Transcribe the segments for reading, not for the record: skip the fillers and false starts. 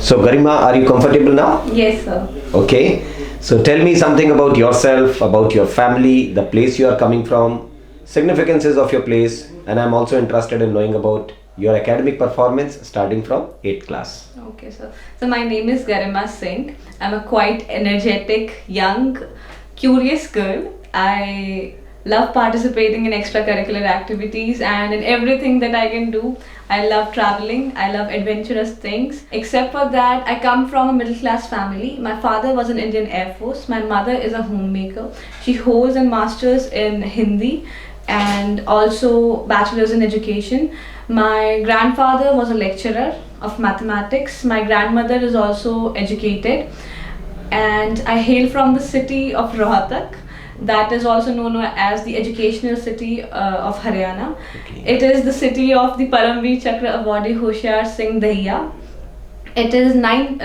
So Garima, are you comfortable now? Yes, sir. Okay. So tell me something about yourself, about your family, the place you are coming from, significances of your place, and I'm also interested in knowing about your academic performance starting from 8th class. Okay, sir. So my name is Garima Singh. I'm a quite energetic, young, curious girl. I love participating in extracurricular activities and in everything that I can do. I love traveling. I love adventurous things. Except for that, I come from a middle class family. My father was in Indian Air Force. My mother is a homemaker. She holds a master's in Hindi and also bachelor's in education. My grandfather was a lecturer of mathematics. My grandmother is also educated, and I hail from the city of Rohtak, that is also known as the educational city of Haryana. Okay. It is the city of the Paramveer Chakra awardee Hoshiar Singh Dahiya. It is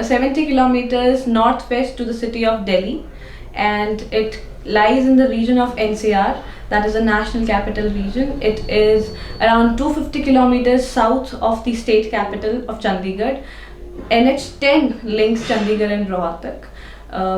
70 kilometers northwest to the city of Delhi, and it lies in the region of NCR, that is the National Capital Region. It is around 250 kilometers south of the state capital of Chandigarh. NH10 links Chandigarh and Rohtak.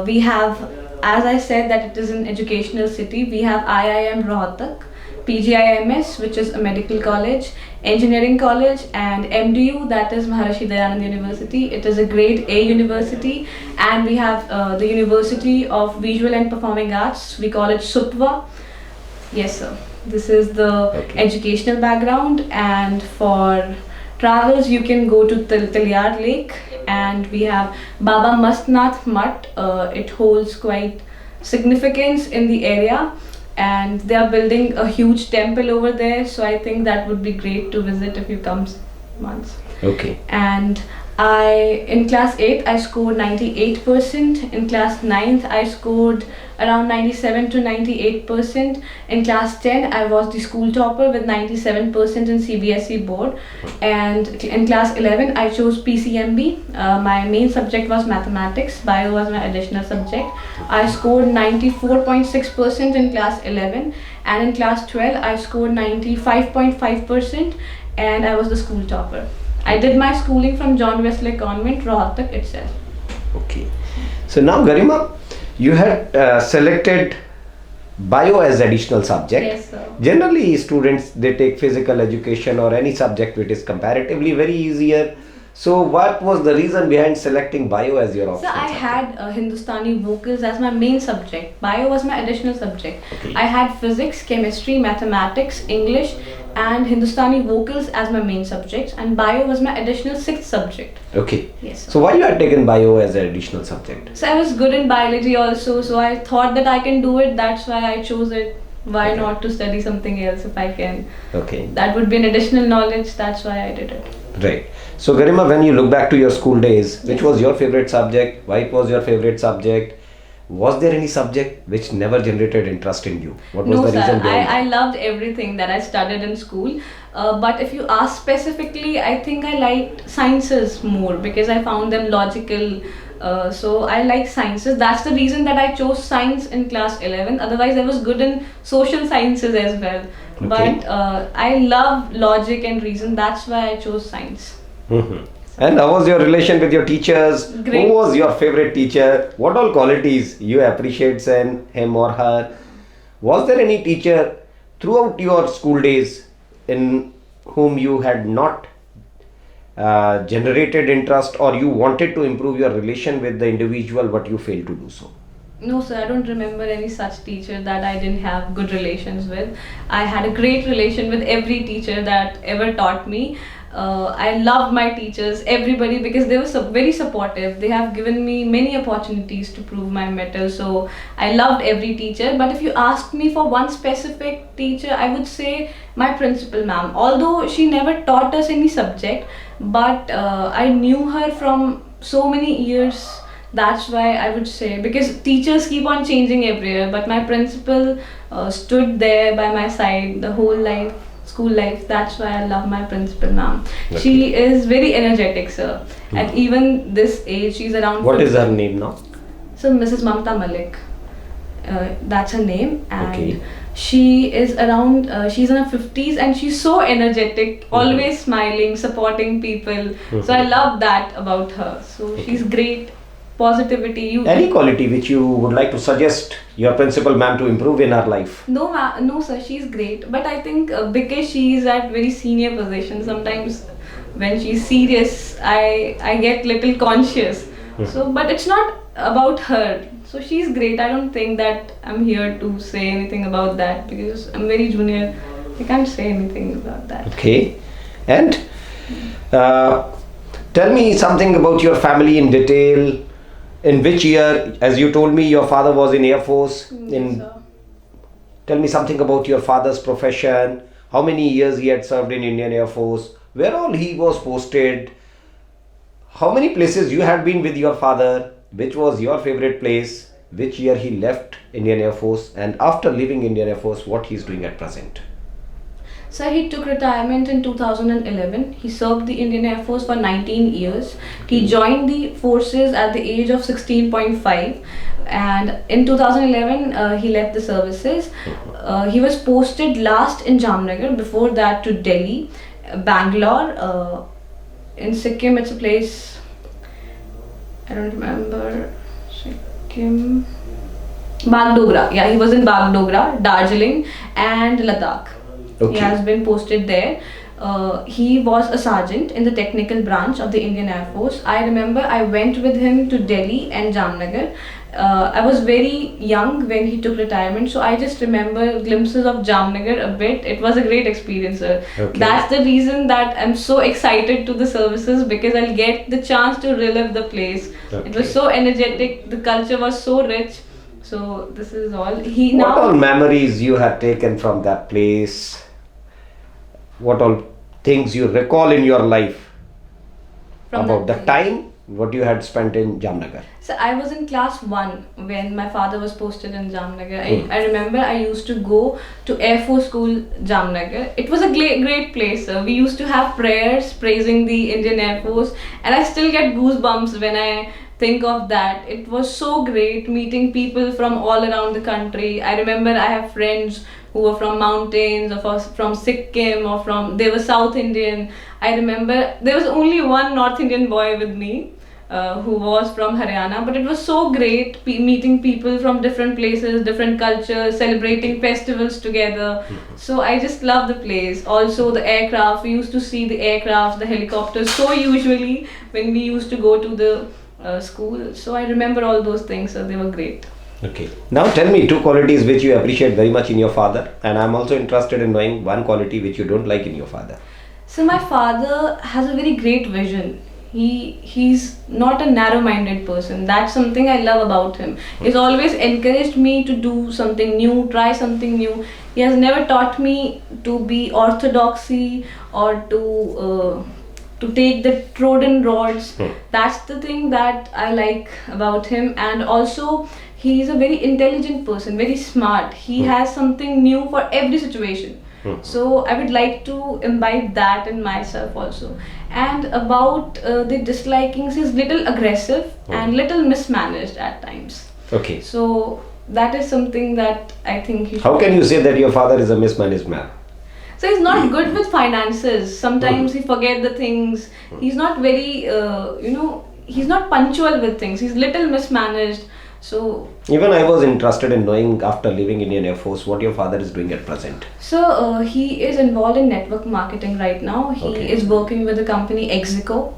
We have, as I said, that it is an educational city. We have IIM Rohtak, PGIMS, which is a medical college, engineering college, and MDU, that is Maharishi Dayanand University. It is a grade A university, and we have the University of Visual and Performing Arts. We call it SUPVA. Yes, sir. This is the educational background, and for travels you can go to Tilyar Lake, and we have Baba Mastnath Mutt. It holds quite significance in the area, and they are building a huge temple over there, so I think that would be great to visit if you come once. Okay. And in class 8 I scored 98%, in class 9th I scored around 97 to 98%, in class 10 I was the school topper with 97% in CBSE board, and in class 11 I chose PCMB. My main subject was mathematics, bio was my additional subject. I scored 94.6% in class 11, and in class 12 I scored 95.5%, and I was the school topper. I did my schooling from John Wesley Convent, Rohtak itself. Okay. So now Garima, you had selected bio as additional subject. Yes, sir. Generally students, they take physical education or any subject which is comparatively very easier. So what was the reason behind selecting bio as your option? So I had Hindustani vocals as my main subject. Bio was my additional subject. Okay. I had physics, chemistry, mathematics, English, and Hindustani vocals as my main subjects, and bio was my additional 6th subject. Okay. Yes, sir. So why you had taken bio as an additional subject? So I was good in biology also, so I thought that I can do it. That's why I chose it. Why not to study something else if I can? Okay. That would be an additional knowledge. That's why I did it. Right. So Garima, when you look back to your school days, which was your favorite subject? Why it was your favorite subject? Was there any subject which never generated interest in you? What was No, the sir. reason behind I loved everything that I studied in school. But if you ask specifically, I think I liked sciences more because I found them logical. So I like sciences. That's the reason that I chose science in class 11. Otherwise, I was good in social sciences as well. Okay. But I love logic and reason. That's why I chose science. Mm-hmm. And how was your relation with your teachers? Great. Who was your favorite teacher? What all qualities you appreciate in him or her? Was there any teacher throughout your school days in whom you had not generated interest, or you wanted to improve your relation with the individual but you failed to do so? No, sir, I don't remember any such teacher that I didn't have good relations with. I had a great relation with every teacher that ever taught me. I love my teachers, everybody, because they were very supportive. They have given me many opportunities to prove my mettle. So I loved every teacher. But if you ask me for one specific teacher, I would say my principal ma'am. Although she never taught us any subject, but I knew her from so many years. That's why I would say, because teachers keep on changing every year, but my principal stood there by my side the whole life. School life. That's why I love my principal ma'am. Okay. She is very energetic, sir. At even this age, she's around. What is her name now? So Mrs. Mamta Malik. That's her name, and Okay. She is around, she's in her 50s and she's so energetic, always smiling, supporting people. So I love that about her. So she's great. Positivity. Any quality which you would like to suggest your principal ma'am to improve in her life? No, no, sir. She's great, but I think because she's at very senior position, sometimes when she's serious, I get little conscious. So, but it's not about her. So she's great. I don't think that I'm here to say anything about that because I'm very junior. I can't say anything about that. Okay. And tell me something about your family in detail. In which year, as you told me, your father was in Air Force. Yes, sir. Tell me something about your father's profession. How many years he had served in Indian Air Force? Where all he was posted? How many places you had been with your father? Which was your favorite place? Which year he left Indian Air Force? And after leaving Indian Air Force, what he's doing at present? So he took retirement in 2011. He served the Indian Air Force for 19 years. He joined the forces at the age of 16.5, and in 2011 he left the services. He was posted last in Jamnagar, before that to Delhi, Bangalore, in Sikkim. It's a place, I don't remember. Sikkim, Bagdogra. Yeah, he was in Bagdogra, Darjeeling, and Ladakh. Okay. He has been posted there. He was a sergeant in the technical branch of the Indian Air Force. I remember I went with him to Delhi and Jamnagar. I was very young when he took retirement, so I just remember glimpses of Jamnagar a bit. It was a great experience, sir. Okay. That's the reason that I'm so excited to the services, because I'll get the chance to relive the place. Okay. It was so energetic, the culture was so rich. So this is all. What all memories you had taken from that place? What all things you recall in your life From about the that time what you had spent in Jamnagar? So I was in class 1 when my father was posted in Jamnagar. I remember I used to go to Air Force School, Jamnagar. It was a great place. We used to have prayers praising the Indian Air Force, and I still get goosebumps when I think of that. It was so great meeting people from all around the country. I remember I have friends who were from mountains, or from Sikkim, or they were South Indian. I remember there was only one North Indian boy with me, who was from Haryana, but it was so great meeting people from different places, different cultures, celebrating festivals together. So I just love the place. Also the aircraft, we used to see the aircraft, the helicopters so usually when we used to go to the school. So I remember all those things, so they were great. Okay. Now tell me 2 qualities which you appreciate very much in your father, and I'm also interested in knowing 1 quality which you don't like in your father. So my father has a very great vision. He's not a narrow-minded person. That's something I love about him. He's always encouraged me to do something new, try something new. He has never taught me to be orthodoxy or to take the trodden roads. That's the thing that I like about him. And also he is a very intelligent person, very smart. He has something new for every situation. So I would like to imbibe that in myself also. And about the dislikings, he's little aggressive and little mismanaged at times. Okay. So that is something that I think he should. How can you say that your father is a mismanaged man? So he's not good with finances. Sometimes he forget the things. He's not very, he's not punctual with things. He's little mismanaged. So even I was interested in knowing, after leaving Indian Air Force, what your father is doing at present. So he is involved in network marketing right now. He Okay. is working with the company Exico.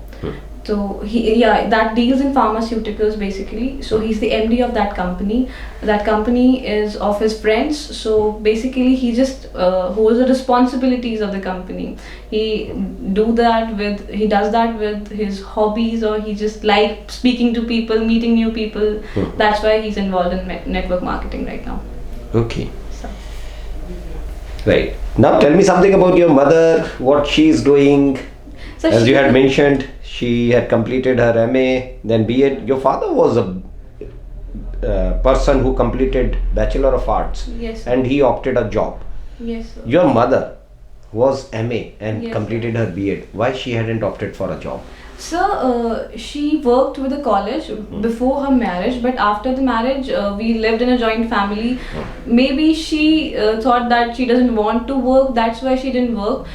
So that deals in pharmaceuticals basically. So he's the MD of that company. That company is of his friends. So basically he just holds the responsibilities of the company. He does that with his hobbies, or he just like speaking to people, meeting new people. That's why he's involved in network marketing right now. Okay. So. Right. Now tell me something about your mother, what she is doing. So As she- you had mentioned, she had completed her MA, then BEd. Your father was a person who completed Bachelor of Arts, Yes, sir. and he opted a job. Yes, sir. Your mother was MA and Yes, completed her BEd. Why she hadn't opted for a job? So she worked with the college before her marriage, but after the marriage, we lived in a joint family. Maybe she thought that she doesn't want to work, that's why she didn't work.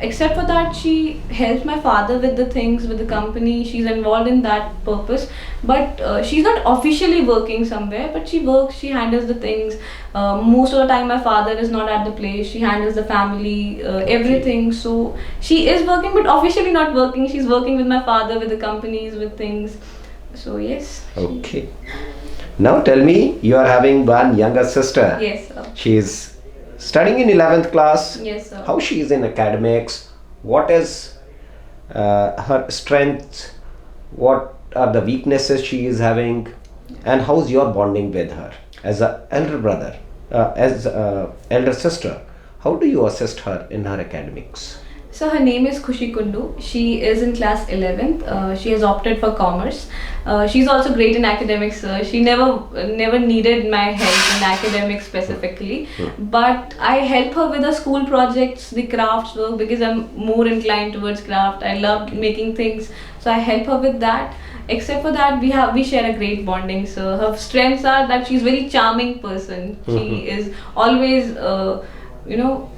Except for that, she helped my father with the things, with the company. She's involved in that purpose, but she's not officially working somewhere, but she works, she handles the things. Most of the time, my father is not at the place. She handles the family, everything. So she is working, but officially not working. She's working with my father, with the companies, with things. So yes. Okay. Now tell me, you are having one younger sister. Yes, sir. She is studying in 11th class. Yes, sir. How she is in academics? What is her strengths? What are the weaknesses she is having? And how's your bonding with her as a elder brother, as a elder sister? How do you assist her in her academics? So her name is Khushi Kundu. She is in class 11th. She has opted for commerce. She's also great in academics. She never needed my help in academics specifically, but I help her with the school projects, the crafts work, because I'm more inclined towards craft. I love making things, so I help her with that. Except for that, we share a great bonding. So her strengths are that she's very charming person. She is always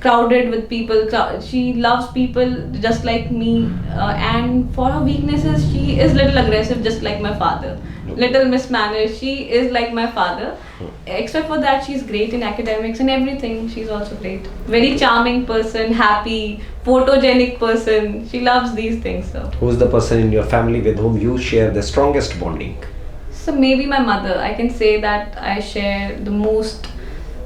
crowded with people. She loves people just like me, and for her weaknesses, she is little aggressive, just like my father. Little mismanaged. She is like my father. Except for that, she's great in academics and everything. She's also great. Very charming person, happy, photogenic person. She loves these things. So. Who's the person in your family with whom you share the strongest bonding? So maybe my mother. I can say that I share the most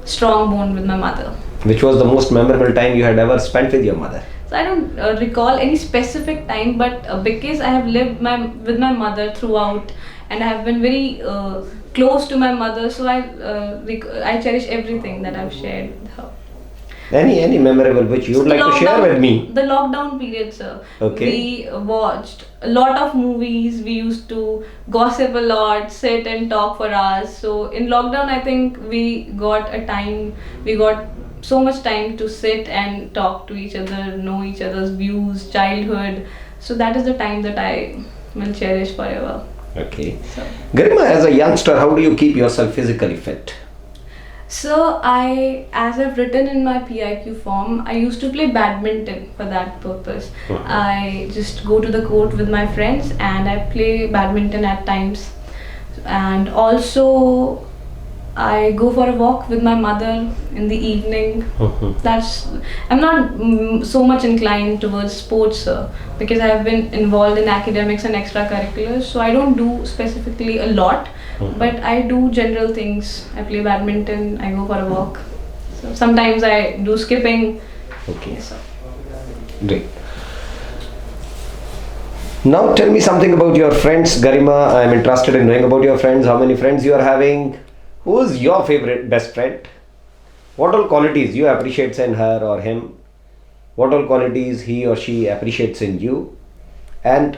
strong bond with my mother. Which was the most memorable time you had ever spent with your mother? So I don't recall any specific time, but because I have lived with my mother throughout, and I have been very close to my mother, so I cherish everything that I've shared with her. Any memorable which you would like to share with me? The lockdown period, sir. Okay. We watched a lot of movies. We used to gossip a lot, sit and talk for hours. So in lockdown, I think we got so much time to sit and talk to each other, know each other's views, childhood. So that is the time that I will cherish forever. Okay. Garima, as a youngster, how do you keep yourself physically fit? So as I've written in my PIQ form, I used to play badminton for that purpose. I just go to the court with my friends and I play badminton at times. And also I go for a walk with my mother in the evening. I'm not so much inclined towards sports, because I have been involved in academics and extracurriculars, so I don't do specifically a lot, but I do general things. I play badminton, I go for a walk. So sometimes I do skipping. Okay. Yes, sir. Great. Now tell me something about your friends, Garima. I am interested in knowing about your friends, how many friends you are having. Who is your favorite best friend? What all qualities you appreciate in her or him? What all qualities he or she appreciates in you? And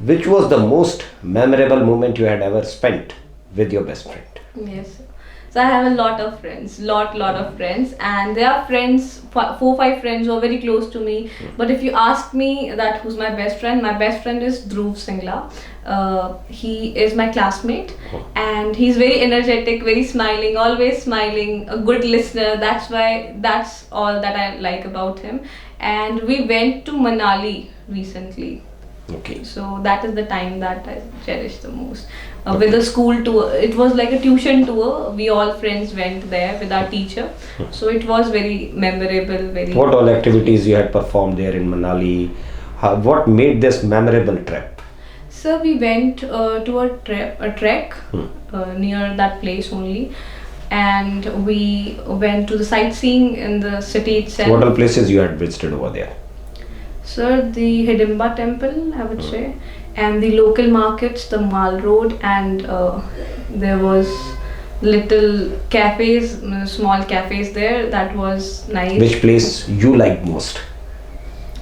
which was the most memorable moment you had ever spent with your best friend? Yes. So I have a lot of friends, lot of friends, and they are friends, 4-5 friends who are very close to me. But if you ask me that who's my best friend is Dhruv Singla. He is my classmate, and he's very energetic, very smiling, always smiling, a good listener. That's all that I like about him. And we went to Manali recently. Okay. So that is the time that I cherish the most. With the school tour, it was like a tuition tour. We all friends went there with our teacher. So it was very memorable. What all activities you had performed there in Manali? What made this memorable trip? So we went to a trek near that place only. And we went to the sightseeing in the city itself. What all places you had visited over there? Sir, the Hidimba temple, I would say, and the local markets, the Mall Road, and there was little cafes, small cafes there. That was nice. Which place you liked most?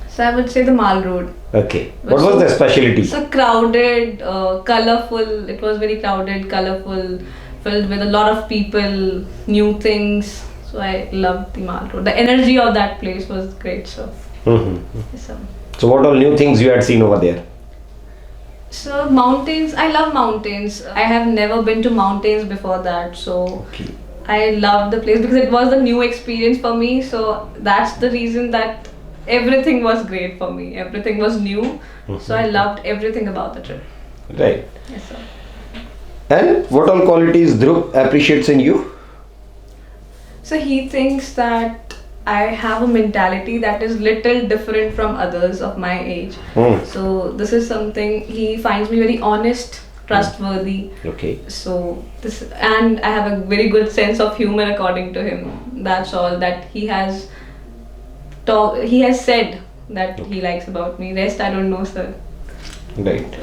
So I would say the Mall Road. Okay. What was the specialty? So crowded, colorful. It was very crowded, colorful, filled with a lot of people, new things. So I loved the Mall Road. The energy of that place was great. So. So what all new things you had seen over there? So mountains, I love mountains. I have never been to mountains before that, so Okay. I loved the place because it was a new experience for me. So that's the reason that everything was great for me. Everything was new, so I loved everything about the trip. Right. Yes, sir. And what all qualities Dhruv appreciates in you? So he thinks that I have a mentality that is little different from others of my age. Hmm. So this is something he finds me very honest, trustworthy. Okay. So this, and I have a very good sense of humor according to him. That's all that he has he has said that he likes about me. Rest I don't know, sir. Right.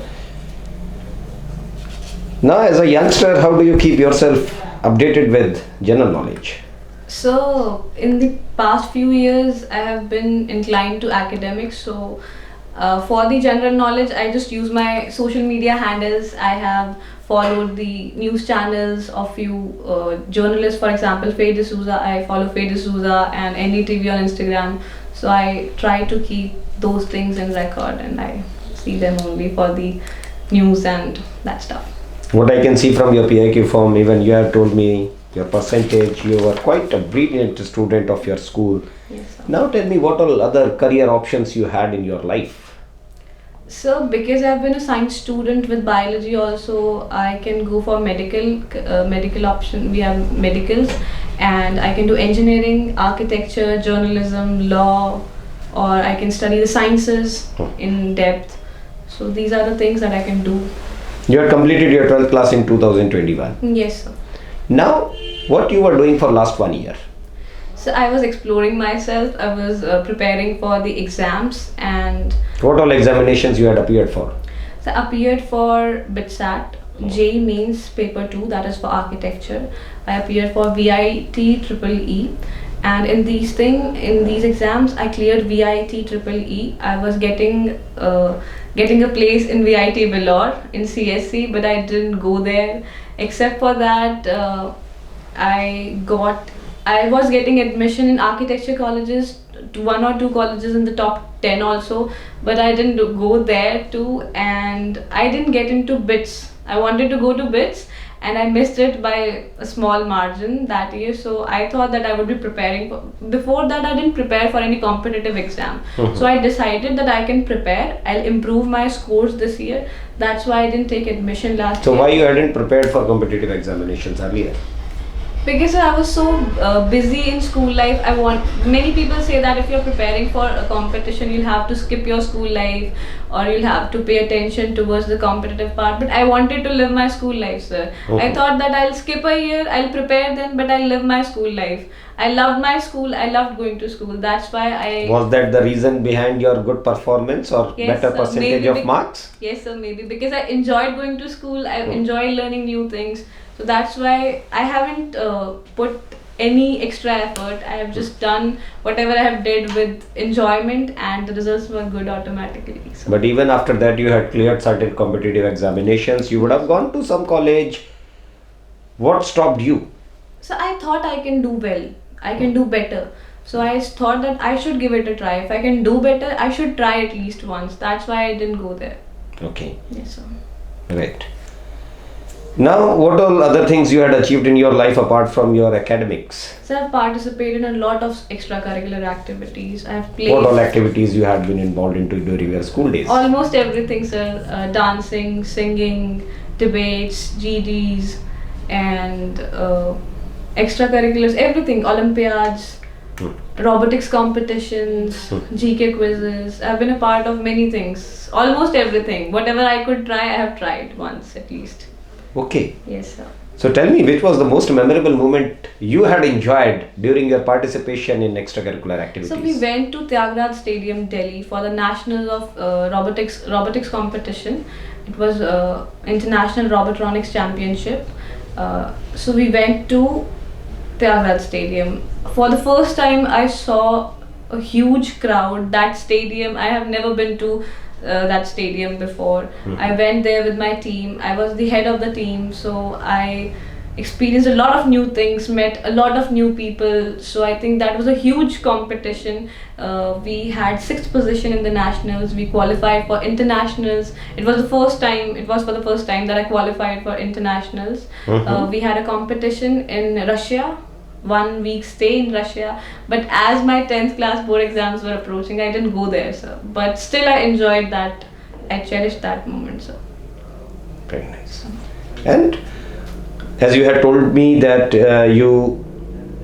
Now, as a youngster, how do you keep yourself updated with general knowledge? So in the past few years, I have been inclined to academics. So for the general knowledge, I just use my social media handles. I have followed the news channels of few journalists, for example, Faye D'Souza. I follow Faye D'Souza and NDTV on Instagram. So I try to keep those things in record, and I see them only for the news and that stuff. What I can see from your PIQ form, even you have told me your percentage, you were quite a brilliant student of your school. Yes, sir. Now tell me what all other career options you had in your life. So because I've been a science student with biology also, I can go for medical option. We have medicals, and I can do engineering, architecture, journalism, law, or I can study the sciences in depth. So these are the things that I can do. You had completed your 12th class in 2021. Yes, sir. Now, what you were doing for last 1 year? So I was exploring myself. I was preparing for the exams, and What all examinations you had appeared for? so I appeared for BITSAT, J means paper 2, that is for architecture. I appeared for VIT triple E, and in these exams I cleared VIT triple E. I was getting a place in VIT Vellore in CSC, but I didn't go there. Except for that, I was getting admission in architecture colleges, to 1 or 2 colleges in the top 10 also, but I didn't go there too, and I didn't get into BITS. I wanted to go to BITS, and I missed it by a small margin that year. So I thought that I would be preparing for, before that I didn't prepare for any competitive exam. So I decided that I can prepare. I'll improve my scores this year. That's why I didn't take admission last So year. why you hadn't prepared for competitive examinations earlier? Because I was so busy in school life. Many people say that if you're preparing for a competition, you'll have to skip your school life, or you'll have to pay attention towards the competitive part. But I wanted to live my school life, sir. I thought that I'll skip a year, I'll prepare then, but I'll live my school life. I loved my school. I loved going to school. That's why I. Was that the reason behind your good performance or Yes, better sir. percentage Maybe of marks? Yes, sir, maybe because I enjoyed going to school. I enjoyed learning new things. So that's why I haven't put any extra effort. I have just done whatever I have did with enjoyment, and the results were good automatically. So. But even after that, you had cleared certain competitive examinations. You would have gone to some college. What stopped you? So I thought I can do well. I can do better. So I thought that I should give it a try. If I can do better, I should try at least once. That's why I didn't go there. Okay, Yes, sir. right. Now, what all other things you had achieved in your life apart from your academics? So I've participated in a lot of extracurricular activities. I've played What all activities you had been involved into during your school days? almost everything, sir. Dancing, singing, debates, GDs, and extracurriculars, everything. Olympiads, robotics competitions, GK quizzes. I've been a part of many things. Almost everything. Whatever I could try, I have tried once at least. Okay. Yes, sir. So tell me, which was the most memorable moment you had enjoyed during your participation in extracurricular activities? So we went to Tyagaraja Stadium, Delhi, for the National of robotics competition. It was International Robotronics Championship. So we went to Tyagaraja Stadium. For the first time, I saw a huge crowd. That stadium, I have never been to that stadium before. I went there with my team. I was the head of the team, so I experienced a lot of new things, met a lot of new people. So I think that was a huge competition. We had sixth position in the nationals. We qualified for internationals. It was the first time. It was for the first time that I qualified for internationals. We had a competition in Russia. 1 week stay in Russia, but as my 10th class board exams were approaching, I didn't go there, sir. But still, I enjoyed that. I cherished that moment, sir. Very nice. And as you had told me that you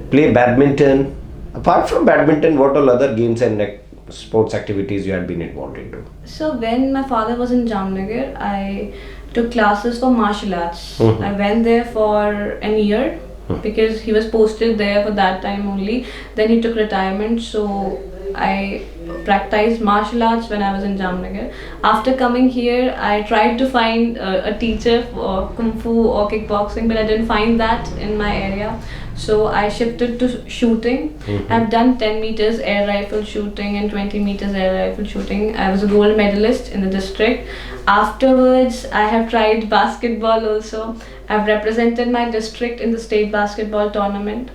play badminton. Apart from badminton, what all other games and sports activities you had been involved into? So when my father was in Jamnagar, I took classes for martial arts. I went there for an year because he was posted there for that time only. Then he took retirement, so I practiced martial arts when I was in Jamnagar. After coming here, I tried to find a teacher for Kung Fu or kickboxing, but I didn't find that in my area. So I shifted to shooting. I've done 10 meters air rifle shooting and 20 meters air rifle shooting. I was a gold medalist in the district. Afterwards, I have tried basketball also. I've represented my district in the state basketball tournament.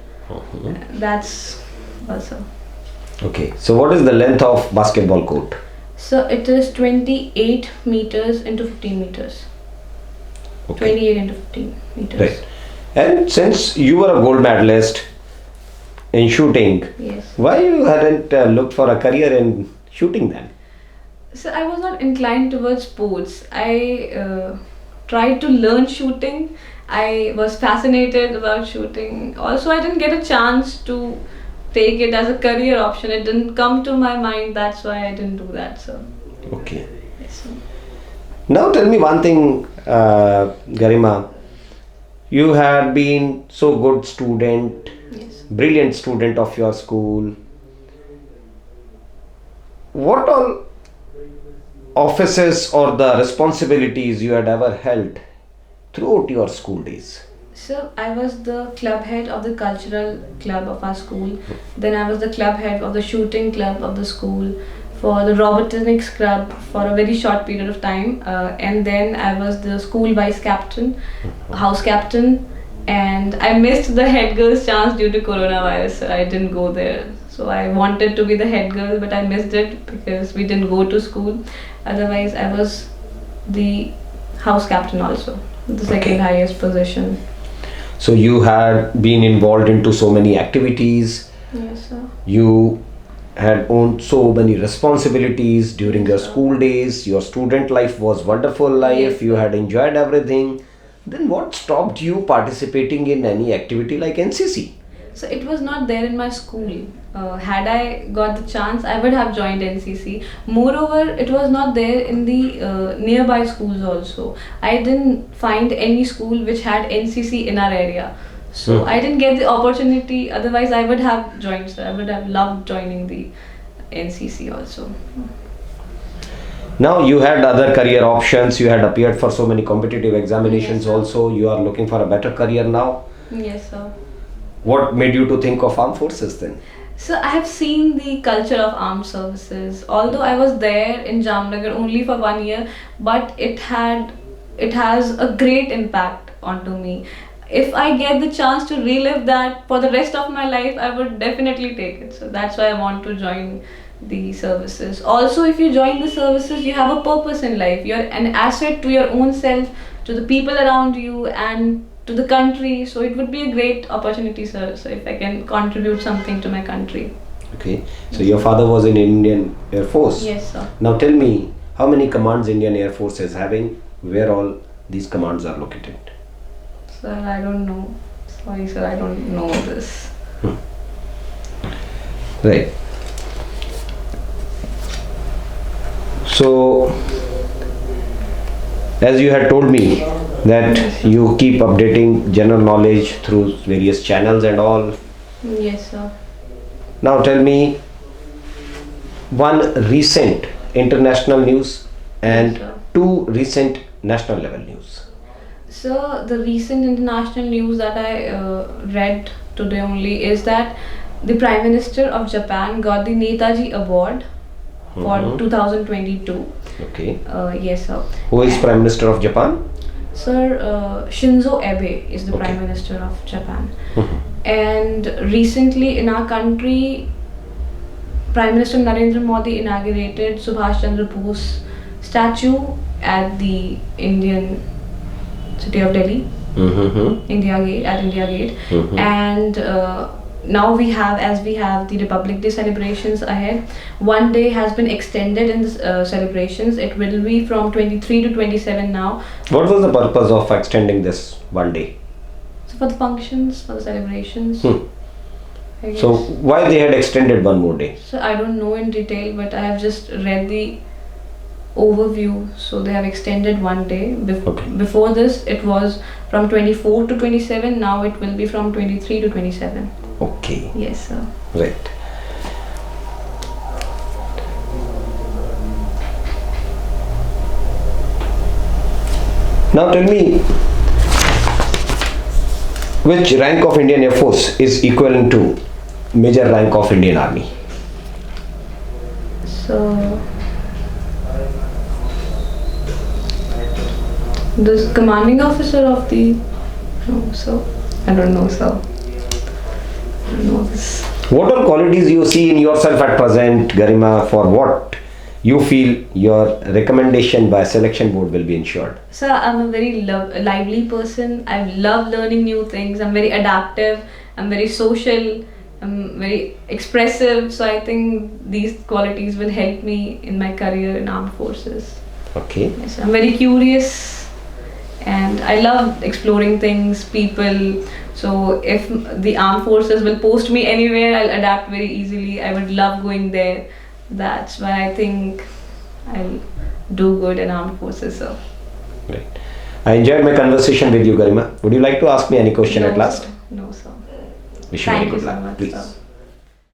That's also. Okay, so what is the length of basketball court? So it is 28 meters into 15 meters. Okay. 28 into 15 meters. Right. And since you were a gold medalist in shooting, Yes. why you hadn't looked for a career in shooting then? So I was not inclined towards sports. I tried to learn shooting. I was fascinated about shooting. Also, I didn't get a chance to take it as a career option. It didn't come to my mind. That's why I didn't do that. So. Okay. Yes. Now tell me one thing, Garima. You had been so good student, Yes. brilliant student of your school. What all offices or the responsibilities you had ever held throughout your school days? So I was the club head of the cultural club of our school. Then I was the club head of the shooting club of the school, for the robotics club for a very short period of time, and then I was the school vice captain, house captain, and I missed the head girl's chance due to coronavirus. So I didn't go there. So I wanted to be the head girl, but I missed it because we didn't go to school. Otherwise, I was the house captain also, the second highest position. So you had been involved into so many activities. Yes, sir. You had owned so many responsibilities during your school days. Your student life was wonderful life. Yes, You sir. had enjoyed everything. Then what stopped you participating in any activity like NCC? So it was not there in my school. Had I got the chance, I would have joined NCC. Moreover, it was not there in the nearby schools also. I didn't find any school which had NCC in our area. So I didn't get the opportunity. Otherwise, I would have joined. So I would have loved joining the NCC also. Now you had other career options. You had appeared for so many competitive examinations Yes, sir. also. You are looking for a better career now. Yes, sir. What made you to think of armed forces then? So I have seen the culture of armed services. Although I was there in Jamnagar only for 1 year, but it has a great impact onto me. If I get the chance to relive that for the rest of my life, I would definitely take it. So that's why I want to join the services. Also, if you join the services, you have a purpose in life. You're an asset to your own self, to the people around you, and to the country. So it would be a great opportunity, sir. So if I can contribute something to my country. Okay. So your father was in Indian Air Force. Yes, sir. Now tell me, how many commands Indian Air Force is having? Where all these commands are located? Sir, I don't know. Sorry, sir, I don't know this. Right. So, as you had told me that you keep updating general knowledge through various channels and all. Yes, sir. Now tell me one recent international news and Yes, sir. two recent national level news. So the recent international news that I read today only is that the Prime Minister of Japan got the Netaji Award for 2022. Okay. Yes, sir. Who is Prime Minister of Japan? Sir, Shinzo Abe is the Prime Minister of Japan. And recently in our country, Prime Minister Narendra Modi inaugurated Subhash Chandra Bose statue at the Indian city of Delhi, India Gate, at India Gate. And now as we have the Republic Day celebrations ahead, one day has been extended in the celebrations. It will be from 23 to 27 now. What was the purpose of extending this one day? So for the functions, for the celebrations. I guess. So why they had extended one more day? So I don't know in detail, but I have just read the overview. So they have extended one day. Before this, it was from 24 to 27. Now it will be from 23 to 27. Okay. Yes, sir. Right. Now tell me, which rank of Indian Air Force is equivalent to major rank of Indian Army? So the commanding officer of the I don't know, sir. I don't know this. What are qualities you see in yourself at present, Garima, for what you feel your recommendation by selection board will be ensured? Sir, I'm a very lively person. I love learning new things. I'm very adaptive. I'm very social. I'm very expressive. So I think these qualities will help me in my career in armed forces. Okay. Yes, I'm very curious and I love exploring things, people. So if the armed forces will post me anywhere, I'll adapt very easily. I would love going there. That's why I think I'll do good in armed forces, sir. Great. I enjoyed my conversation with you, Garima. Would you like to ask me any question at last? Sir. No, sir. Wish you Thank very you good so luck. much, Please. sir.